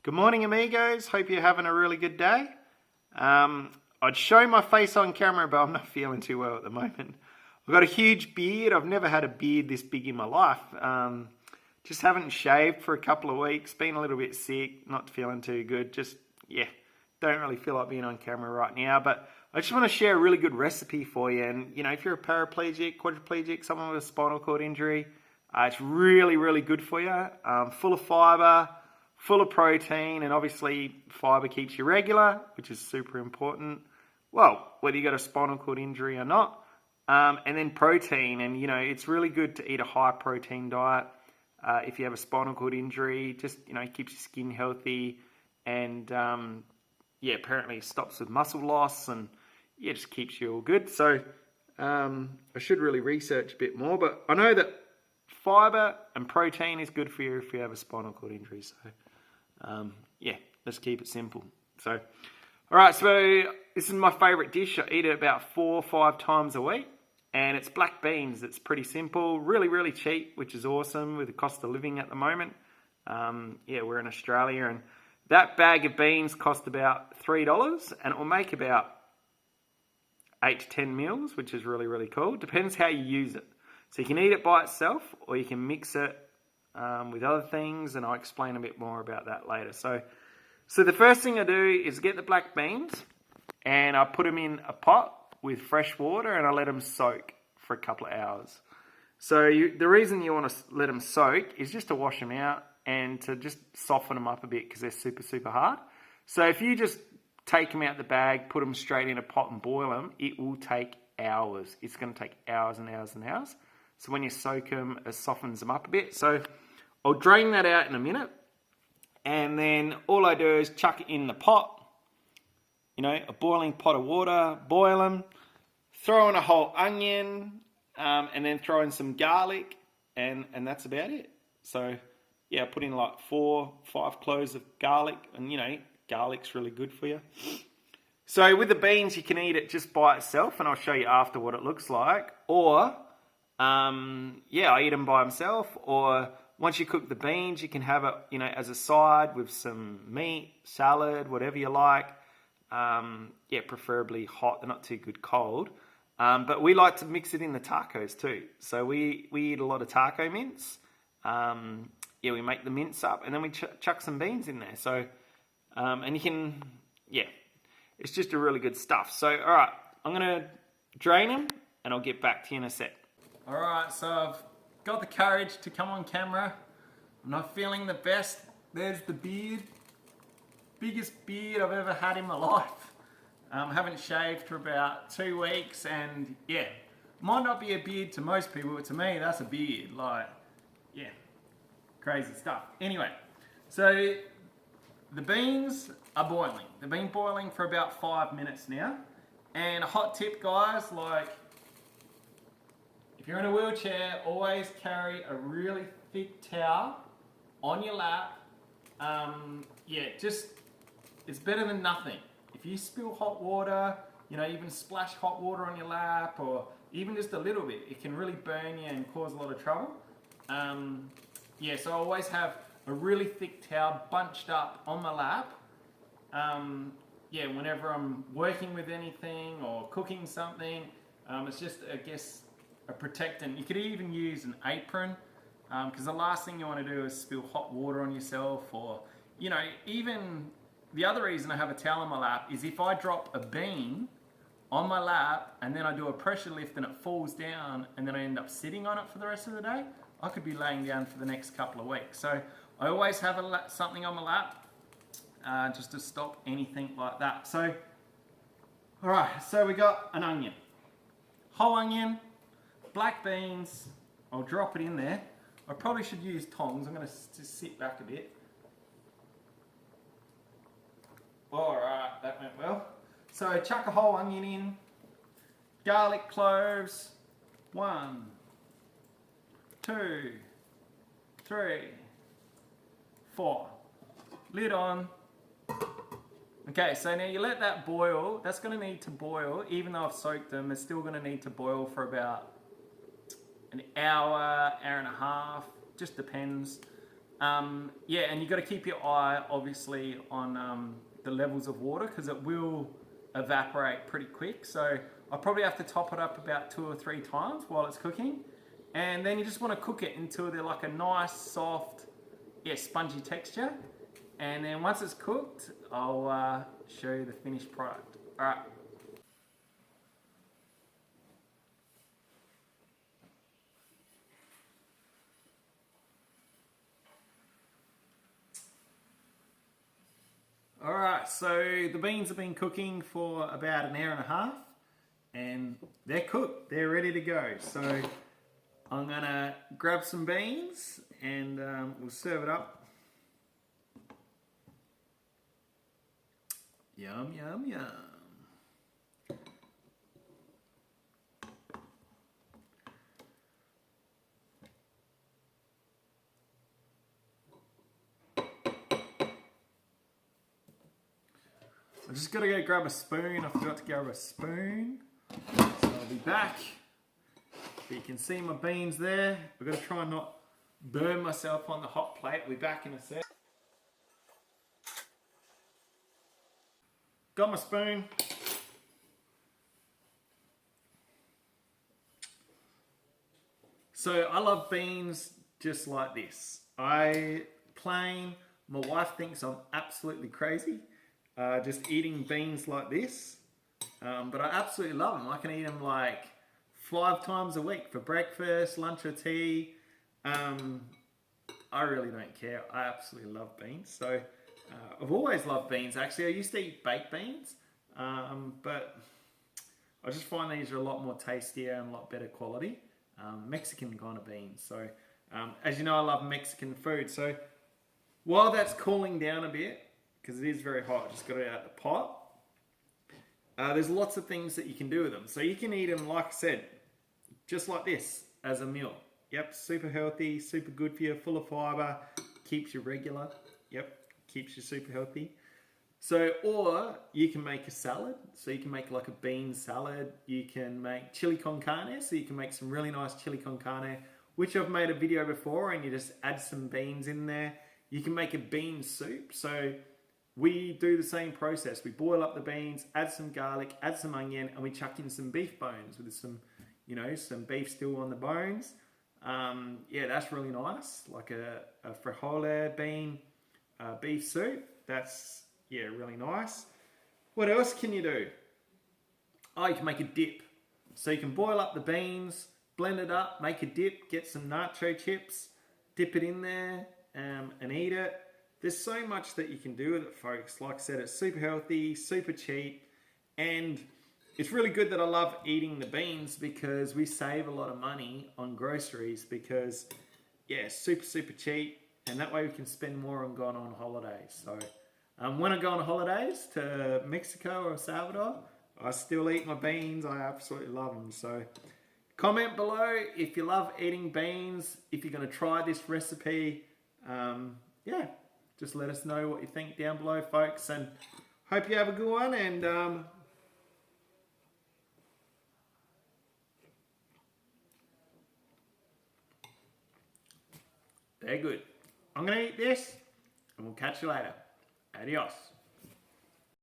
Good morning, amigos. Hope you're having a really good day. I'd show my face on camera, but I'm not feeling too well at the moment. I've got a huge beard. I've never had a beard this big in my life. Just haven't shaved for a couple of weeks. Been a little bit sick, not feeling too good. Don't really feel like being on camera right now. But I just want to share a really good recipe for you. And, if you're a paraplegic, quadriplegic, someone with a spinal cord injury, it's really, really good for you. Full of fibre, full of protein, and obviously fibre keeps you regular, which is super important. Well, whether you got a spinal cord injury or not. And then protein, and it's really good to eat a high protein diet. If you have a spinal cord injury, just keeps your skin healthy, and apparently stops with muscle loss, and just keeps you all good. So I should really research a bit more, but I know that fibre and protein is good for you if you have a spinal cord injury. So let's keep it simple. So alright, so this is my favourite dish. I eat it about 4 or 5 times a week, and it's black beans. It's pretty simple, really, really cheap, which is awesome with the cost of living at the moment. We're in Australia, and that bag of beans cost about $3, and it will make about 8 to 10 meals, which is really, really cool. Depends how you use it. So you can eat it by itself, or you can mix it with other things, and I'll explain a bit more about that later. So the first thing I do is get the black beans, and I put them in a pot with fresh water, and I let them soak for a couple of hours. So the reason you want to let them soak is just to wash them out and to just soften them up a bit because they're super, super hard. So if you just take them out the bag, put them straight in a pot and boil them, it will take hours. It's going to take hours and hours and hours. So when you soak them, it softens them up a bit. So I'll drain that out in a minute. And then all I do is chuck it in the pot. A boiling pot of water, boil them, throw in a whole onion, and then throw in some garlic, and that's about it. So, I put in like 4, 5 cloves of garlic, and garlic's really good for you. So with the beans, you can eat it just by itself, and I'll show you after what it looks like. Or, I eat them by themselves, or once you cook the beans, you can have it, as a side with some meat, salad, whatever you like. Preferably hot. They're not too good cold. But we like to mix it in the tacos too. So we eat a lot of taco mince. We make the mince up, and then we chuck some beans in there. So, and you can, it's just a really good stuff. So, all right, I'm going to drain them, and I'll get back to you in a sec. All right, so I've got the courage to come on camera. I'm not feeling the best. There's the beard. Biggest beard I've ever had in my life. Haven't shaved for about 2 weeks, and might not be a beard to most people, but to me that's a beard. Crazy stuff. Anyway, so the beans are boiling. They've been boiling for about 5 minutes now. And a hot tip, guys, if you're in a wheelchair, always carry a really thick towel on your lap. It's better than nothing. If you spill hot water, even splash hot water on your lap, or even just a little bit, it can really burn you and cause a lot of trouble. So I always have a really thick towel bunched up on my lap. Whenever I'm working with anything or cooking something, it's just, I guess, a protectant. You could even use an apron, because the last thing you want to do is spill hot water on yourself, or, even the other reason I have a towel on my lap is if I drop a bean on my lap and then I do a pressure lift and it falls down and then I end up sitting on it for the rest of the day, I could be laying down for the next couple of weeks. So I always have something on my lap just to stop anything like that. So, all right, so we got an onion, whole onion, black beans. I'll drop it in there. I probably should use tongs. I'm going to just sit back a bit. Alright, that went well. So chuck a whole onion in, garlic cloves, 1, 2, 3, 4. Lid on. Okay, so now you let that boil. That's going to need to boil, even though I've soaked them, it's still going to need to boil for about an hour, hour and a half, just depends. Yeah, and you've got to keep your eye obviously on the levels of water because it will evaporate pretty quick. So I'll probably have to top it up about 2 or 3 times while it's cooking. And then you just want to cook it until they're like a nice, soft, yeah, spongy texture. And then once it's cooked, I'll show you the finished product. All right. Alright, so the beans have been cooking for about an hour and a half and they're cooked, they're ready to go. So I'm gonna grab some beans and we'll serve it up. Yum, yum, yum. I just gotta go grab a spoon. I forgot to grab a spoon. So I'll be back. But you can see my beans there. I've got to try and not burn myself on the hot plate. I'll be back in a sec. Got my spoon. So I love beans just like this. My wife thinks I'm absolutely crazy. Just eating beans like this. But I absolutely love them. I can eat them like 5 times a week for breakfast, lunch or tea. I really don't care. I absolutely love beans. So I've always loved beans actually. I used to eat baked beans. But I just find these are a lot more tastier and a lot better quality. Mexican kind of beans. So as you know, I love Mexican food. So while that's cooling down a bit, because it is very hot, just got it out the pot. There's lots of things that you can do with them. So you can eat them, like I said, just like this as a meal. Yep, super healthy, super good for you, full of fiber, keeps you regular. Yep, keeps you super healthy. So, or you can make a salad. So you can make like a bean salad. You can make chili con carne. So you can make some really nice chili con carne, which I've made a video before, and you just add some beans in there. You can make a bean soup. So we do the same process. We boil up the beans, add some garlic, add some onion, and we chuck in some beef bones with some, some beef still on the bones. Yeah, that's really nice. Like a frijole bean beef soup. That's, yeah, really nice. What else can you do? Oh, you can make a dip. So you can boil up the beans, blend it up, make a dip, get some nacho chips, dip it in there, and eat it. There's so much that you can do with it, folks. Like I said, it's super healthy, super cheap, and it's really good that I love eating the beans because we save a lot of money on groceries because, yeah, super, super cheap, and that way we can spend more on going on holidays. So when I go on holidays to Mexico or El Salvador, I still eat my beans. I absolutely love them. So comment below if you love eating beans, if you're going to try this recipe. Yeah. Just let us know what you think down below, folks, and hope you have a good one. And they're good. I'm going to eat this, and we'll catch you later. Adios.